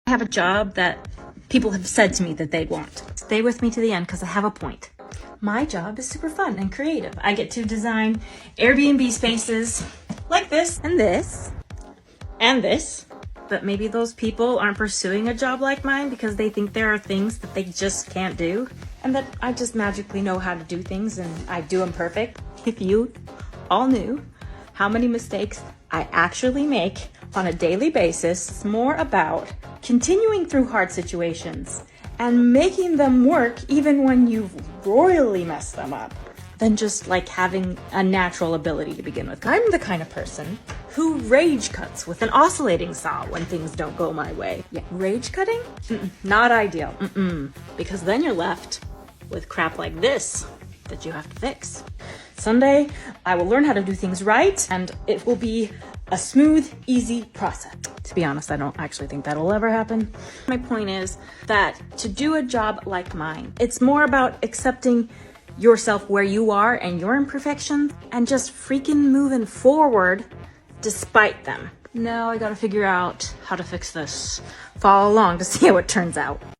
I have a job that people have said to me that they'd want. Stay with me to the end because I have a point. My job is super fun and creative. I get to design Airbnb spaces like this and this and this. But maybe those people aren't pursuing a job like mine because they think there are things that they just can't do and that I just magically know how to do things and I do them perfect. If you all knew how many mistakes I actually make on a daily basis, it's more about continuing through hard situations and making them work even when you've royally messed them up than just like having a natural ability to begin with. I'm the kind of person who rage cuts with an oscillating saw when things don't go my way. Yeah, rage cutting? Not ideal. Because then you're left with crap like this that you have to fix. Someday, I will learn how to do things right, and it will be a smooth, easy process. To be honest, I don't actually think that'll ever happen. My point is that to do a job like mine, it's more about accepting yourself where you are and your imperfections and just freaking moving forward despite them. Now I gotta figure out how to fix this. Follow along to see how it turns out.